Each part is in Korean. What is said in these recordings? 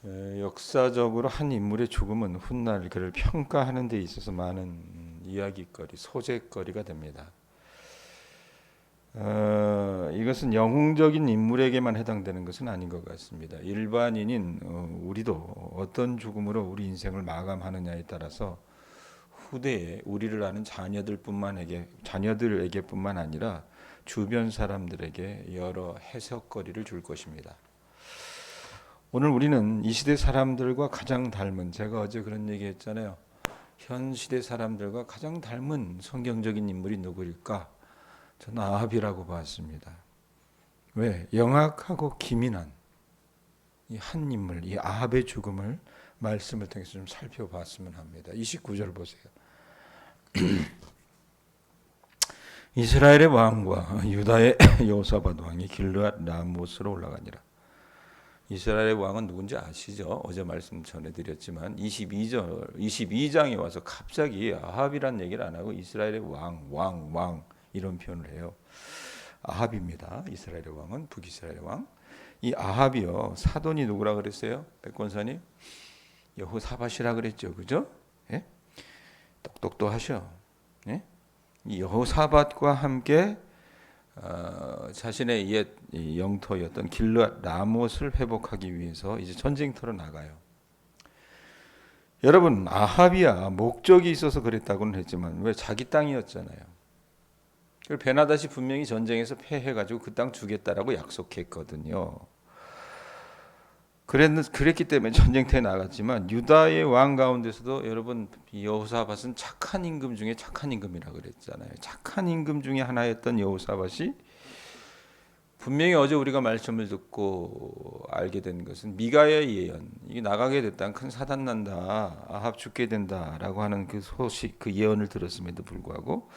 역사적으로 한 인물의 죽음은 훗날 그를 평가하는 데 있어서 많은 이야기거리, 소재거리가 됩니다. 이것은 영웅적인 인물에게만 해당되는 것은 아닌 것 같습니다. 일반인인 우리도 어떤 죽음으로 우리 인생을 마감하느냐에 따라서 후대에 우리를 아는 자녀들에게뿐만 아니라 주변 사람들에게 여러 해석거리를 줄 것입니다. 오늘 우리는 이 시대 사람들과 가장 닮은, 제가 어제 그런 얘기 했잖아요. 현 시대 사람들과 가장 닮은 성경적인 인물이 누구일까? 저는 아합이라고 봤습니다. 왜? 영악하고 기민한 이 한 인물, 이 아합의 죽음을 말씀을 통해서 좀 살펴봤으면 합니다. 29절 보세요. 이스라엘의 왕과 유다의 여호사밧 왕이 길르앗 라못으로 올라가니라. 이스라엘의 왕은 누군지 아시죠? 어제 말씀 전해드렸지만 22장에 와서 갑자기 아합이란 얘기를 안 하고 이스라엘의 왕 이런 표현을 해요. 아합입니다. 이스라엘의 왕은 북이스라엘의 왕. 이 아합이요, 사돈이 누구라 그랬어요? 백권사님? 여호사밧이라 그랬죠, 그죠? 예? 똑똑도 하셔. 예? 이 여호사밧과 함께 자신의 옛 영토였던 길르앗 라못을 회복하기 위해서 이제 전쟁터로 나가요. 여러분, 아합이야 목적이 있어서 그랬다고는 했지만 왜 자기 땅이었잖아요. 베나닷이 분명히 전쟁에서 패해가지고 그 땅 주겠다라고 약속했거든요. 그랬기 때문에 전쟁터에 나갔지만 유다의 왕 가운데서도 여러분 여호사밧은 착한 임금 중에 착한 임금이라 그랬잖아요. 착한 임금 중에 하나였던 여호사밧이 분명히 어제 우리가 말씀을 듣고 알게 된 것은 미가의 예언, 이게 나가게 됐다면 큰 사단 난다, 아합 죽게 된다라고 하는 그 소식, 그 예언을 들었음에도 불구하고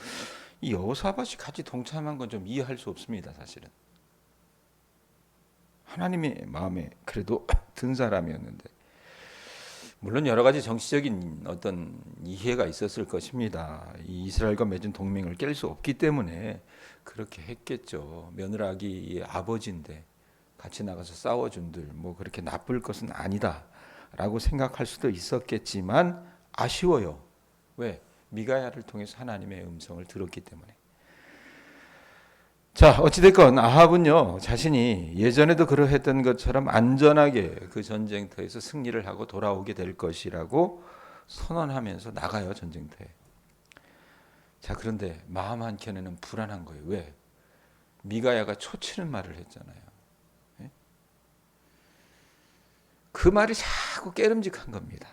이 여호사밧이 같이 동참한 건 좀 이해할 수 없습니다, 사실은. 하나님의 마음에 그래도 든 사람이었는데, 물론 여러 가지 정치적인 어떤 이해가 있었을 것입니다. 이 이스라엘과 맺은 동맹을 깰 수 없기 때문에 그렇게 했겠죠. 며느라기 아버지인데 같이 나가서 싸워준들 뭐 그렇게 나쁠 것은 아니다라고 생각할 수도 있었겠지만 아쉬워요. 왜? 미가야를 통해서 하나님의 음성을 들었기 때문에. 자, 어찌됐건 아합은요, 자신이 예전에도 그러했던 것처럼 안전하게 그 전쟁터에서 승리를 하고 돌아오게 될 것이라고 선언하면서 나가요, 전쟁터에. 자, 그런데 마음 한켠에는 불안한 거예요. 왜? 미가야가 초치는 말을 했잖아요. 예? 그 말이 자꾸 깨름직한 겁니다.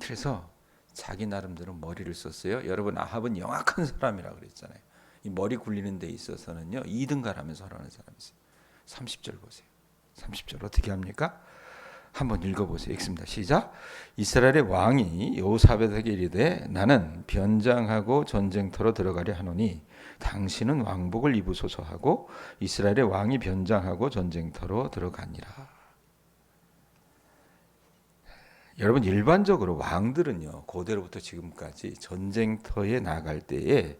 그래서 자기 나름대로 머리를 썼어요. 여러분, 아합은 영악한 사람이라고 그랬잖아요. 이 머리 굴리는 데 있어서는요 2등가라면서 하라는 사람이 있어요. 30절 보세요. 30절 어떻게 합니까? 한번 읽어보세요. 읽습니다. 시작. 이스라엘의 왕이 여호사밧에게 이르되 나는 변장하고 전쟁터로 들어가려 하노니 당신은 왕복을 입으소서 하고 이스라엘의 왕이 변장하고 전쟁터로 들어가니라. 여러분, 일반적으로 왕들은요 고대로부터 지금까지 전쟁터에 나갈 때에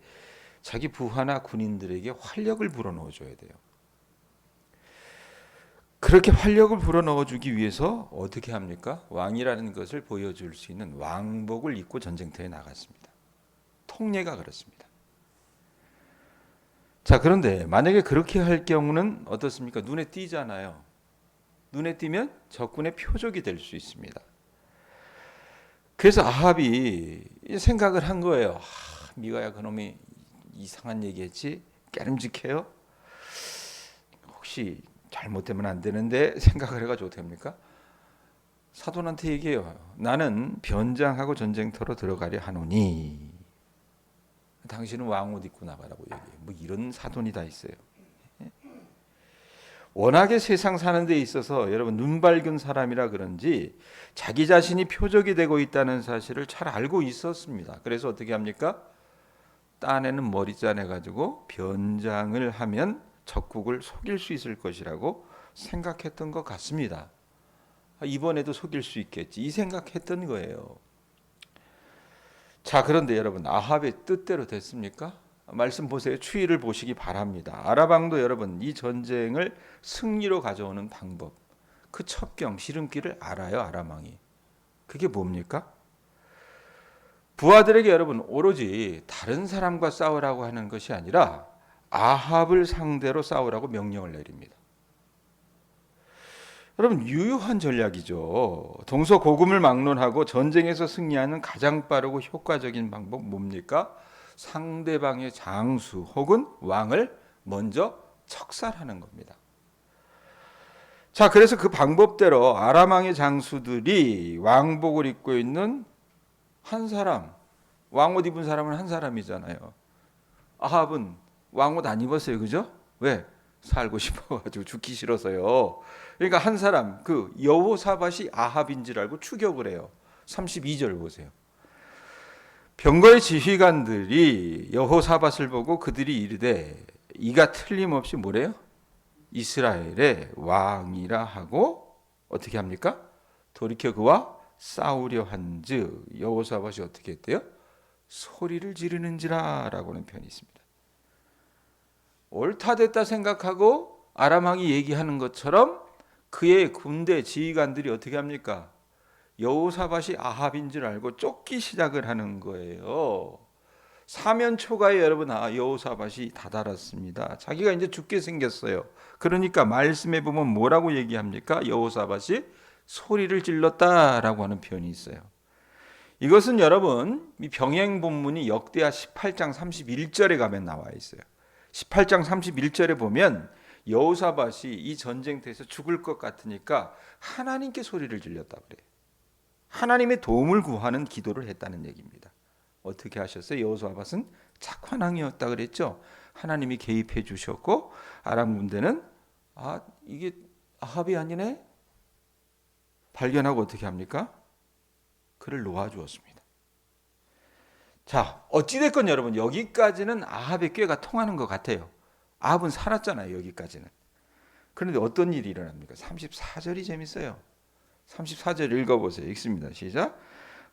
자기 부하나 군인들에게 활력을 불어넣어줘야 돼요. 그렇게 활력을 불어넣어주기 위해서 어떻게 합니까? 왕이라는 것을 보여줄 수 있는 왕복을 입고 전쟁터에 나갔습니다. 통례가 그렇습니다. 자, 그런데 만약에 그렇게 할 경우는 어떻습니까? 눈에 띄잖아요. 눈에 띄면 적군의 표적이 될 수 있습니다. 그래서 아합이 생각을 한 거예요. 미가야 그놈이 이상한 얘기했지? 깨름직해요? 혹시 잘못되면 안 되는데 생각을 해가지고 됩니까? 사돈한테 얘기해요. 나는 변장하고 전쟁터로 들어가려 하노니 당신은 왕옷 입고 나가라고 얘기해요. 뭐 이런 사돈이 다 있어요. 워낙에 세상 사는 데 있어서 여러분 눈 밝은 사람이라 그런지 자기 자신이 표적이 되고 있다는 사실을 잘 알고 있었습니다. 그래서 어떻게 합니까? 딴에는 머리 짜내가지고 변장을 하면 적국을 속일 수 있을 것이라고 생각했던 것 같습니다. 이번에도 속일 수 있겠지 이 생각했던 거예요. 자, 그런데 여러분 아합의 뜻대로 됐습니까? 말씀 보세요. 추이를 보시기 바랍니다. 아람 왕도 여러분 이 전쟁을 승리로 가져오는 방법, 그 첩경 시름길을 알아요. 아람 왕이. 그게 뭡니까? 부하들에게 여러분 오로지 다른 사람과 싸우라고 하는 것이 아니라 아합을 상대로 싸우라고 명령을 내립니다. 여러분 유효한 전략이죠. 동서고금을 막론하고 전쟁에서 승리하는 가장 빠르고 효과적인 방법 뭡니까? 상대방의 장수 혹은 왕을 먼저 척살하는 겁니다. 자, 그래서 그 방법대로 아람 왕의 장수들이 왕복을 입고 있는 한 사람, 왕옷 입은 사람은 한 사람이잖아요. 아합은 왕옷 안 입었어요, 그죠? 왜? 살고 싶어가지고 죽기 싫어서요. 그러니까 한 사람, 그 여호사밧이 아합인 줄 알고 추격을 해요. 32절 보세요. 병거의 지휘관들이 여호사밧을 보고 그들이 이르되 이가 틀림없이 뭐래요? 이스라엘의 왕이라 하고 어떻게 합니까? 돌이켜 그와 싸우려 한즉 여호사밧이 어떻게 했대요? 소리를 지르는지라 라고는 표현이 있습니다. 옳다 됐다 생각하고 아람 왕이 얘기하는 것처럼 그의 군대 지휘관들이 어떻게 합니까? 여호사밧이 아합인 줄 알고 쫓기 시작을 하는 거예요. 사면 초가에 여러분 여호사밧이 다다랐습니다. 자기가 이제 죽게 생겼어요. 그러니까 말씀해 보면 뭐라고 얘기합니까? 여호사밧이 소리를 질렀다라고 하는 표현이 있어요. 이것은 여러분 이 병행 본문이 역대하 18장 31절에 가면 나와 있어요. 18장 31절에 보면 여호사밧이 이 전쟁터에서 죽을 것 같으니까 하나님께 소리를 질렀다 그래요. 하나님의 도움을 구하는 기도를 했다는 얘기입니다. 어떻게 하셨어요? 여호사밧은 착한 왕이었다 그랬죠. 하나님이 개입해 주셨고 아람 군대는 이게 아합이 아니네 발견하고 어떻게 합니까? 그를 놓아주었습니다. 자, 어찌됐건 여러분 여기까지는 아합의 꾀가 통하는 것 같아요. 아합은 살았잖아요. 여기까지는. 그런데 어떤 일이 일어납니까? 34절이 재밌어요. 34절 읽어보세요. 읽습니다. 시작.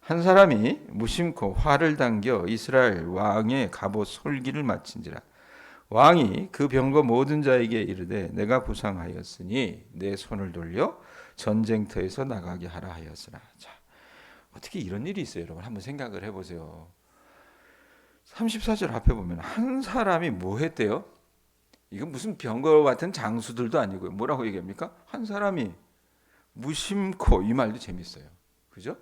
한 사람이 무심코 활을 당겨 이스라엘 왕의 갑옷 솔기를 마친지라. 왕이 그 병거 모든 자에게 이르되 내가 부상하였으니 내 손을 돌려 전쟁터에서 나가게 하라 하였으나. 자, 어떻게 이런 일이 있어요, 여러분? 한번 생각을 해보세요. 34절 앞에 보면 한 사람이 뭐 했대요? 이건 무슨 병거 같은 장수들도 아니고요. 뭐라고 얘기합니까? 한 사람이 무심코, 이 말도 재밌어요. 그죠?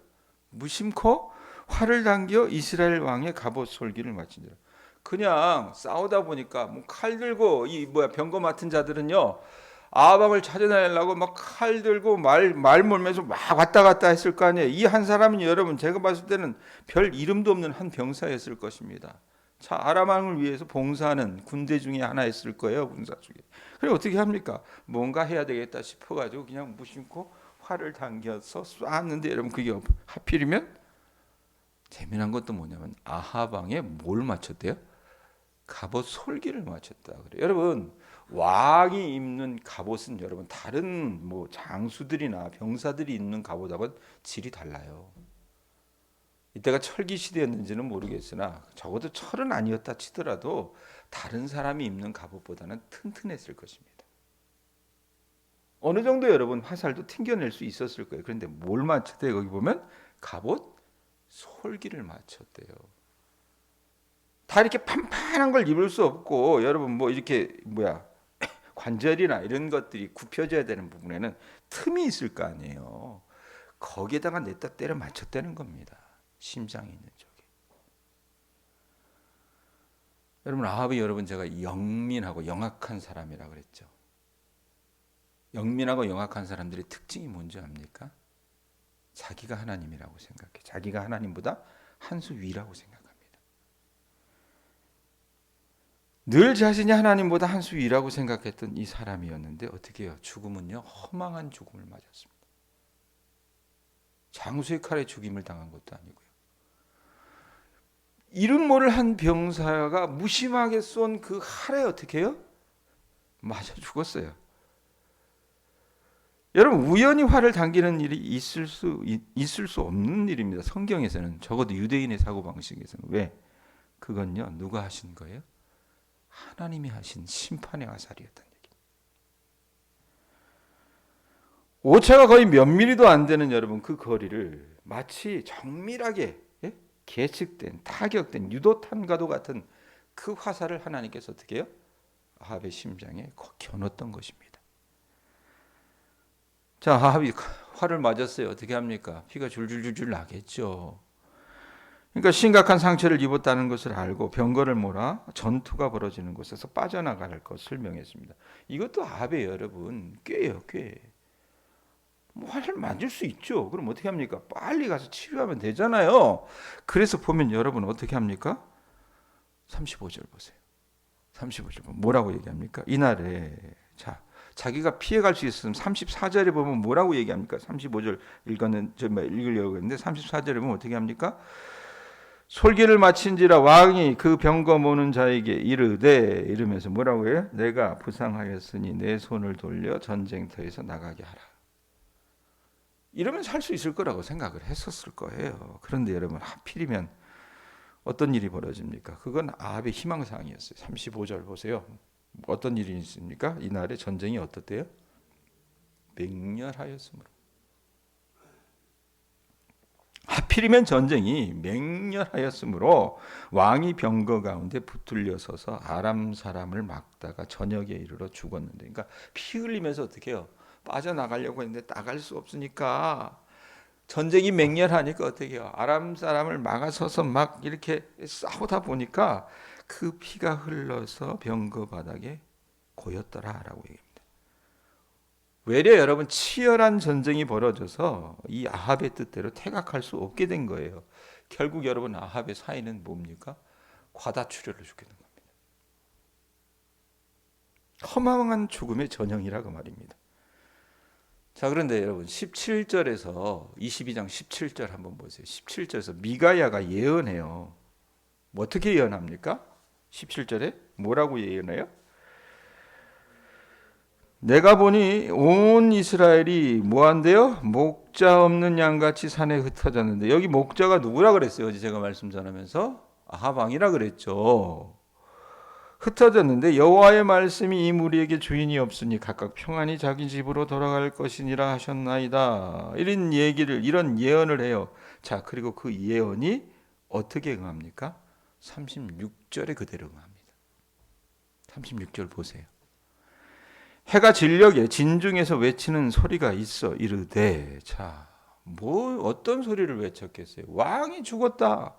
무심코 활을 당겨 이스라엘 왕의 갑옷 솔기를 마친지라. 그냥 싸우다 보니까 뭐 칼 들고 병거 맡은 자들은요. 아합을 찾아내려고 막 칼 들고 말 몰면서 막 왔다 갔다 했을 거 아니에요. 이 한 사람은 여러분 제가 봤을 때는 별 이름도 없는 한 병사였을 것입니다. 자, 아람 왕을 위해서 봉사하는 군대 중에 하나였을 거예요. 군사 중에. 그래 어떻게 합니까? 뭔가 해야 되겠다 싶어가지고 그냥 무심코 활을 당겨서 쐈는데 여러분 그게 하필이면 재미난 것도 뭐냐면 아합 왕에 뭘 맞췄대요? 갑옷 솔기를 맞췄다 그래요. 여러분 왕이 입는 갑옷은 여러분 다른 뭐 장수들이나 병사들이 입는 갑옷하고는 질이 달라요. 이때가 철기 시대였는지는 모르겠으나 적어도 철은 아니었다 치더라도 다른 사람이 입는 갑옷보다는 튼튼했을 것입니다. 어느 정도 여러분 화살도 튕겨낼 수 있었을 거예요. 그런데 뭘 맞췄대요? 거기 보면 갑옷 솔기를 맞췄대요. 다 이렇게 판판한 걸 입을 수 없고 여러분 뭐 이렇게 관절이나 이런 것들이 굽혀져야 되는 부분에는 틈이 있을 거 아니에요. 거기에다가 냈다 때려 맞췄다는 겁니다. 심장이 있는 쪽에. 여러분 아합이 여러분 제가 영민하고 영악한 사람이라고 그랬죠. 영민하고 영악한 사람들의 특징이 뭔지 압니까? 자기가 하나님이라고 생각해. 자기가 하나님보다 한 수 위라고 생각합니다. 늘 자신이 하나님보다 한 수 위라고 생각했던 이 사람이었는데 어떻게 해요? 죽음은요. 허망한 죽음을 맞았습니다. 장수의 칼에 죽임을 당한 것도 아니고요. 이름 모를 한 병사가 무심하게 쏜 그 활에 어떻게 해요? 맞아 죽었어요. 여러분 우연히 활을 당기는 일이 있을 수 없는 일입니다. 성경에서는 적어도 유대인의 사고방식에서는. 왜? 그건요. 누가 하신 거예요? 하나님이 하신 심판의 화살이었다는 얘기입니다. 오차가 거의 몇 미리도 안 되는 여러분 그 거리를 마치 정밀하게 계측된 타격된 유도탄과도 같은 그 화살을 하나님께서 어떻게 해요? 아합의 심장에 겨눴던 것입니다. 자, 아합이 화를 맞았어요. 어떻게 합니까? 피가 줄줄줄줄 나겠죠. 그러니까 심각한 상처를 입었다는 것을 알고 병거를 몰아 전투가 벌어지는 곳에서 빠져나갈 것을 명했습니다. 이것도 아합의 여러분 꾀예요, 꾀. 뭐 화를 맞을 수 있죠. 그럼 어떻게 합니까? 빨리 가서 치료하면 되잖아요. 그래서 보면 여러분 어떻게 합니까? 35절 보세요. 35절 보면 뭐라고 얘기합니까? 이날에 자기가 피해갈 수 있으면 34절에 보면 뭐라고 얘기합니까? 35절 읽으려고 했는데 34절에 보면 어떻게 합니까? 솔기를 마친지라 왕이 그 병거 모는 자에게 이르되 이러면서 뭐라고 해요? 내가 부상하였으니 내 손을 돌려 전쟁터에서 나가게 하라. 이러면 살 수 있을 거라고 생각을 했었을 거예요. 그런데 여러분 하필이면 어떤 일이 벌어집니까? 그건 아합의 희망사항이었어요. 35절 보세요. 어떤 일이 있습니까? 이날에 전쟁이 어떻대요? 맹렬하였으므로. 하필이면 전쟁이 맹렬하였으므로 왕이 병거 가운데 붙들려 서서 아람 사람을 막다가 저녁에 이르러 죽었는데, 그러니까 피 흘리면서 어떻게 해요? 빠져나가려고 했는데 나갈 수 없으니까 전쟁이 맹렬하니까 어떻게 해요? 아람 사람을 막아서서 막 이렇게 싸우다 보니까 그 피가 흘러서 병거 바닥에 고였더라라고 얘기합니다. 외려 여러분 치열한 전쟁이 벌어져서 이 아합의 뜻대로 퇴각할 수 없게 된 거예요. 결국 여러분 아합의 사인은 뭡니까? 과다출혈로 죽게 된 겁니다. 허망한 죽음의 전형이라고 말입니다. 자, 그런데 여러분 17절에서 22장 17절 한번 보세요. 17절에서 미가야가 예언해요. 뭐 어떻게 예언합니까? 17절에 뭐라고 예언해요? 내가 보니 온 이스라엘이 뭐한대요? 목자 없는 양같이 산에 흩어졌는데, 여기 목자가 누구라 그랬어요? 어제 제가 말씀 전하면서 아합 왕이라 그랬죠. 흩어졌는데 여호와의 말씀이 이 무리에게 주인이 없으니 각각 평안히 자기 집으로 돌아갈 것이니라 하셨나이다. 이런 얘기를, 이런 예언을 해요. 자, 그리고 그 예언이 어떻게 응합니까? 36절에 그대로 응합니다. 36절 보세요. 해가 진녘에 진중에서 외치는 소리가 있어 이르되, 자, 뭐 어떤 소리를 외쳤겠어요? 왕이 죽었다.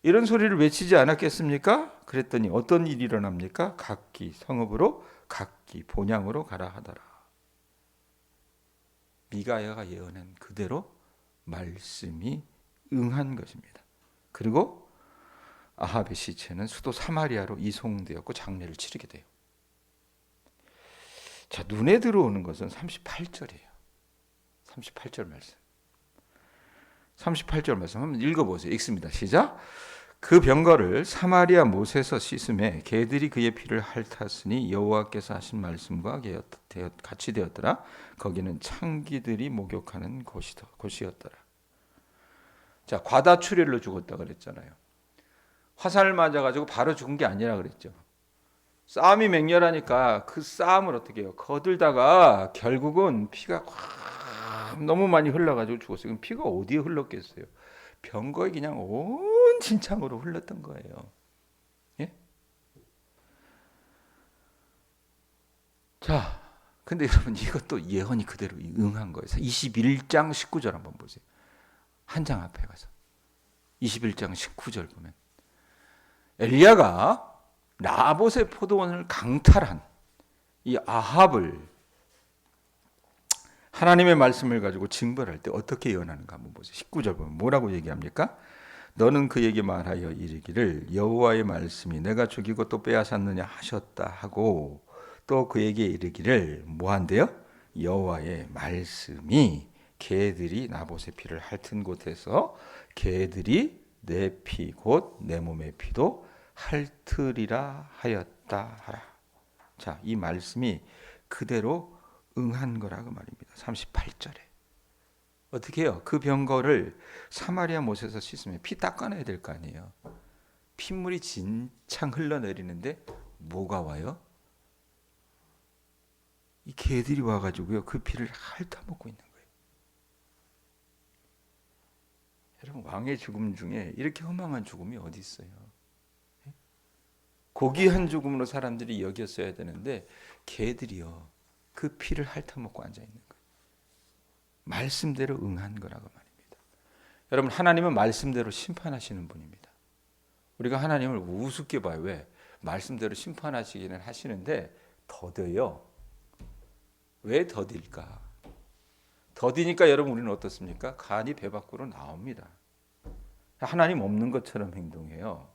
이런 소리를 외치지 않았겠습니까? 그랬더니 어떤 일이 일어납니까? 각기 성읍으로 각기 본향으로 가라 하더라. 미가야가 예언한 그대로 말씀이 응한 것입니다. 그리고 아합의 시체는 수도 사마리아로 이송되었고 장례를 치르게 돼요. 자, 눈에 들어오는 것은 38절이에요. 38절 말씀. 38절 말씀 한번 읽어보세요. 읽습니다. 시작. 그 병거를 사마리아 못에서 씻음에 개들이 그의 피를 핥았으니 여호와께서 하신 말씀과 같이 되었더라. 거기는 창기들이 목욕하는 곳이었더라. 자, 과다출혈로 죽었다 그랬잖아요. 화살 맞아가지고 바로 죽은 게 아니라 그랬죠. 싸움이 맹렬하니까 그 싸움을 어떻게 해요? 거들다가 결국은 피가 너무 많이 흘러가지고 죽었어요. 그럼 피가 어디에 흘렀겠어요? 병거에 그냥 온 진창으로 흘렀던 거예요. 예? 자, 근데 여러분 이것도 예언이 그대로 응한 거예요. 21장 19절 한번 보세요. 한 장 앞에 가서 21장 19절 보면 엘리야가 나봇의 포도원을 강탈한 이 아합을 하나님의 말씀을 가지고 징벌할 때 어떻게 예언하는가 한번 보세요. 19절 보면 뭐라고 얘기합니까? 너는 그에게 말하여 이르기를 여호와의 말씀이 내가 죽이고 또 빼앗았느냐 하셨다 하고, 또 그에게 이르기를 뭐한대요? 여호와의 말씀이 개들이 나봇의 피를 핥은 곳에서 개들이 내 피 곧 내 몸의 피도 핥으리라 하였다 하라. 자, 이 말씀이 그대로 응한 거라고 말입니다. 38절에 어떻게 해요? 그 병거를 사마리아 못에서 씻으면 피 닦아내야 될 거 아니에요. 핏물이 진창 흘러내리는데 뭐가 와요? 이 개들이 와가지고요 그 피를 핥아먹고 있는 거예요. 여러분, 왕의 죽음 중에 이렇게 허망한 죽음이 어디 있어요? 고귀한 죽음으로 사람들이 여겼어야 되는데 개들이요 그 피를 핥아먹고 앉아 있는 거예요. 말씀대로 응한 거라고 말입니다. 여러분, 하나님은 말씀대로 심판하시는 분입니다. 우리가 하나님을 우습게 봐요. 왜? 말씀대로 심판하시기는 하시는데 더뎌요. 왜 더딜까? 더디니까 여러분 우리는 어떻습니까? 간이 배 밖으로 나옵니다. 하나님 없는 것처럼 행동해요.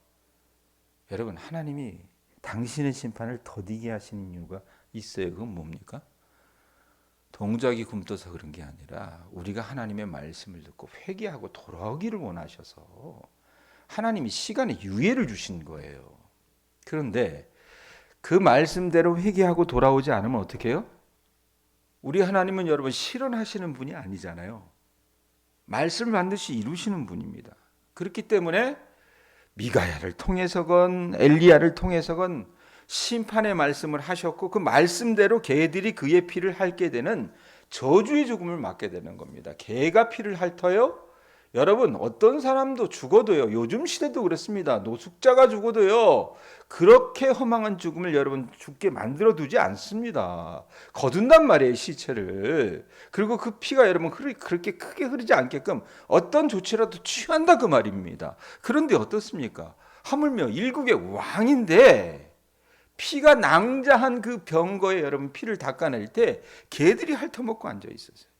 여러분, 하나님이 당신의 심판을 더디게 하시는 이유가 있어요. 그건 뭡니까? 동작이 굼떠서 그런 게 아니라 우리가 하나님의 말씀을 듣고 회개하고 돌아오기를 원하셔서 하나님이 시간에 유예를 주신 거예요. 그런데 그 말씀대로 회개하고 돌아오지 않으면 어떻게 해요? 우리 하나님은 여러분 실현하시는 분이 아니잖아요. 말씀을 반드시 이루시는 분입니다. 그렇기 때문에 미가야를 통해서건 엘리야를 통해서건 심판의 말씀을 하셨고 그 말씀대로 개들이 그의 피를 핥게 되는 저주의 죽음을 맞게 되는 겁니다. 개가 피를 핥어요? 여러분, 어떤 사람도 죽어도요, 요즘 시대도 그렇습니다. 노숙자가 죽어도요 그렇게 허망한 죽음을 여러분 죽게 만들어 두지 않습니다. 거둔단 말이에요, 시체를. 그리고 그 피가 여러분 그렇게 크게 흐르지 않게끔 어떤 조치라도 취한다 그 말입니다. 그런데 어떻습니까? 하물며 일국의 왕인데 피가 낭자한 그 병거에 여러분 피를 닦아낼 때 개들이 핥아먹고 앉아 있었어요.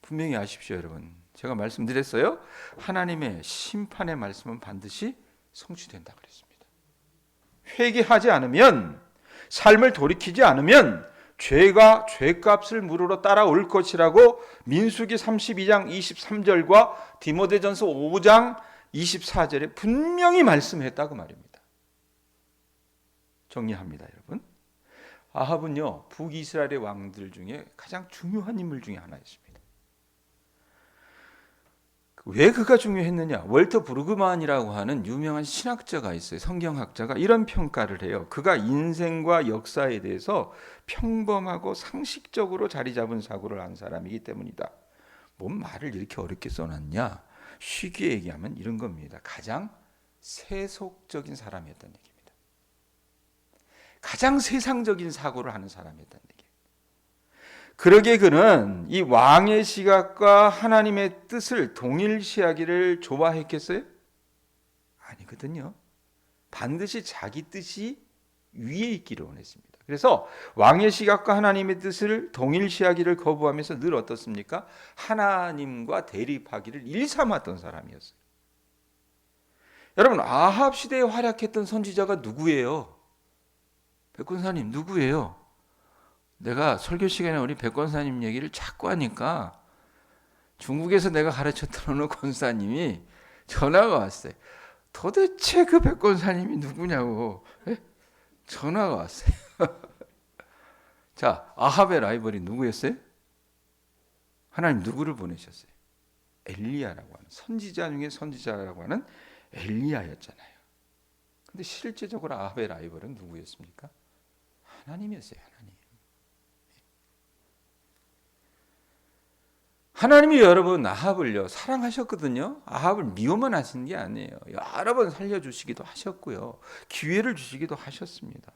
분명히 아십시오, 여러분. 제가 말씀드렸어요. 하나님의 심판의 말씀은 반드시 성취된다 그랬습니다. 회개하지 않으면, 삶을 돌이키지 않으면 죄가 죄값을 물으러 따라올 것이라고 민수기 32장 23절과 디모데전서 5장 24절에 분명히 말씀했다고 말입니다. 정리합니다, 여러분. 아합은요 북이스라엘의 왕들 중에 가장 중요한 인물 중에 하나였습니다. 왜 그가 중요했느냐? 월터 브루그만이라고 하는 유명한 신학자가 있어요. 성경학자가 이런 평가를 해요. 그가 인생과 역사에 대해서 평범하고 상식적으로 자리 잡은 사고를 한 사람이기 때문이다. 뭔 말을 이렇게 어렵게 써놨냐? 쉽게 얘기하면 이런 겁니다. 가장 세속적인 사람이었다는 얘기입니다. 가장 세상적인 사고를 하는 사람이었다는 얘기예요. 그러기에 그는 이 왕의 시각과 하나님의 뜻을 동일시하기를 좋아했겠어요? 아니거든요. 반드시 자기 뜻이 위에 있기를 원했습니다. 그래서 왕의 시각과 하나님의 뜻을 동일시하기를 거부하면서 늘 어떻습니까? 하나님과 대립하기를 일삼았던 사람이었어요. 여러분, 아합 시대에 활약했던 선지자가 누구예요? 백권사님 누구예요? 내가 설교 시간에 우리 백권사님 얘기를 자꾸 하니까 중국에서 내가 가르쳤던 어느 권사님이 전화가 왔어요. 도대체 그 백권사님이 누구냐고 전화가 왔어요. 자, 아합의 라이벌이 누구였어요? 하나님 누구를 보내셨어요? 엘리야라고 하는, 선지자 중에 선지자라고 하는 엘리야였잖아요. 근데 실제적으로 아합의 라이벌은 누구였습니까? 하나님이었어요. 하나님이 여러분 아합을요 사랑하셨거든요. 아합을 미워만 하신 게 아니에요. 여러 번 살려주시기도 하셨고요, 기회를 주시기도 하셨습니다.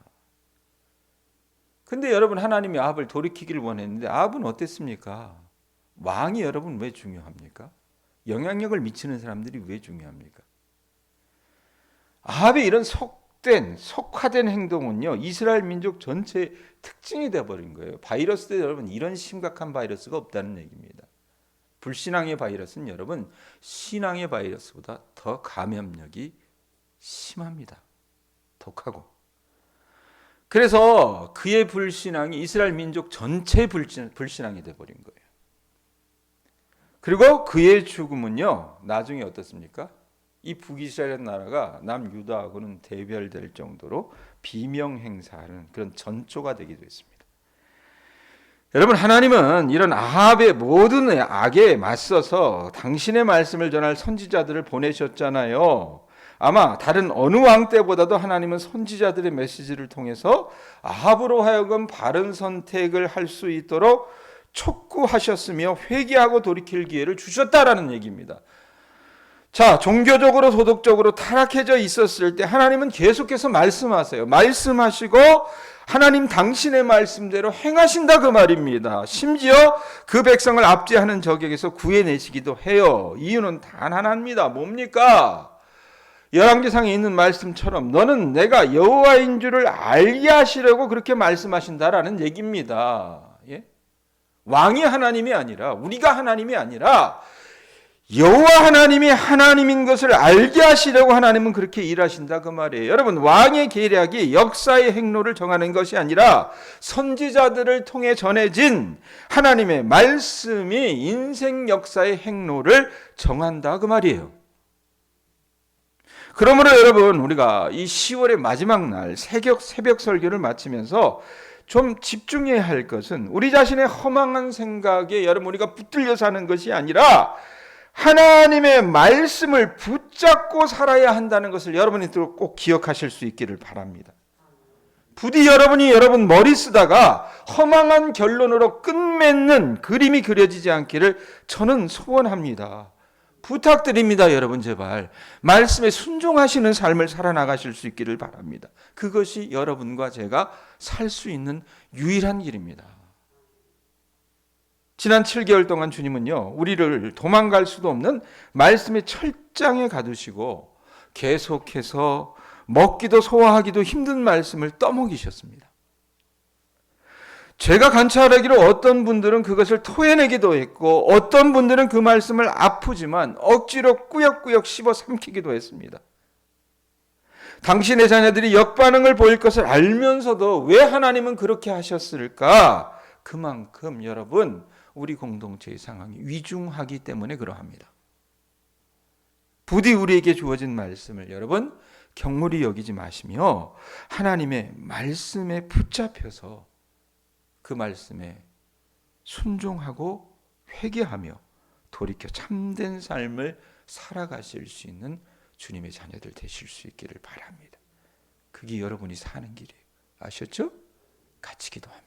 근데 여러분, 하나님이 아합을 돌이키기를 원했는데 아합은 어땠습니까? 왕이 여러분 왜 중요합니까? 영향력을 미치는 사람들이 왜 중요합니까? 아합의 이런 속화된 행동은요 이스라엘 민족 전체의 특징이 되어버린 거예요. 바이러스도 여러분 이런 심각한 바이러스가 없다는 얘기입니다. 불신앙의 바이러스는 여러분 신앙의 바이러스보다 더 감염력이 심합니다. 독하고. 그래서 그의 불신앙이 이스라엘 민족 전체의 불신앙이 되어버린 거예요. 그리고 그의 죽음은요 나중에 어떻습니까? 이 북이스라엘 나라가 남유다하고는 대별될 정도로 비명행사하는 그런 전초가 되기도 했습니다. 여러분, 하나님은 이런 아합의 모든 악에 맞서서 당신의 말씀을 전할 선지자들을 보내셨잖아요. 아마 다른 어느 왕 때보다도 하나님은 선지자들의 메시지를 통해서 아합으로 하여금 바른 선택을 할 수 있도록 촉구하셨으며 회개하고 돌이킬 기회를 주셨다라는 얘기입니다. 자, 종교적으로 도덕적으로 타락해져 있었을 때 하나님은 계속해서 말씀하세요. 말씀하시고 하나님 당신의 말씀대로 행하신다 그 말입니다. 심지어 그 백성을 압제하는 적에게서 구해내시기도 해요. 이유는 단 하나입니다. 뭡니까? 열왕기상에 있는 말씀처럼 너는 내가 여호와인 줄을 알게 하시려고 그렇게 말씀하신다라는 얘기입니다. 예? 왕이 하나님이 아니라, 우리가 하나님이 아니라 여호와 하나님이 하나님인 것을 알게 하시려고 하나님은 그렇게 일하신다 그 말이에요. 여러분, 왕의 계략이 역사의 행로를 정하는 것이 아니라 선지자들을 통해 전해진 하나님의 말씀이 인생 역사의 행로를 정한다 그 말이에요. 그러므로 여러분, 우리가 이 10월의 마지막 날 새벽 설교를 마치면서 좀 집중해야 할 것은 우리 자신의 허망한 생각에 여러분 우리가 붙들려 사는 것이 아니라 하나님의 말씀을 붙잡고 살아야 한다는 것을 여러분이 꼭 기억하실 수 있기를 바랍니다. 부디 여러분이 여러분 머리 쓰다가 허망한 결론으로 끝맺는 그림이 그려지지 않기를 저는 소원합니다. 부탁드립니다. 여러분 제발 말씀에 순종하시는 삶을 살아나가실 수 있기를 바랍니다. 그것이 여러분과 제가 살 수 있는 유일한 길입니다. 지난 7개월 동안 주님은요, 우리를 도망갈 수도 없는 말씀의 철장에 가두시고 계속해서 먹기도 소화하기도 힘든 말씀을 떠먹이셨습니다. 제가 관찰하기로 어떤 분들은 그것을 토해내기도 했고 어떤 분들은 그 말씀을 아프지만 억지로 꾸역꾸역 씹어 삼키기도 했습니다. 당신의 자녀들이 역반응을 보일 것을 알면서도 왜 하나님은 그렇게 하셨을까? 그만큼 여러분 우리 공동체의 상황이 위중하기 때문에 그러합니다. 부디 우리에게 주어진 말씀을 여러분 경물이 여기지 마시며 하나님의 말씀에 붙잡혀서 그 말씀에 순종하고 회개하며 돌이켜 참된 삶을 살아가실 수 있는 주님의 자녀들 되실 수 있기를 바랍니다. 그게 여러분이 사는 길이에요. 아셨죠? 같이 기도합니다.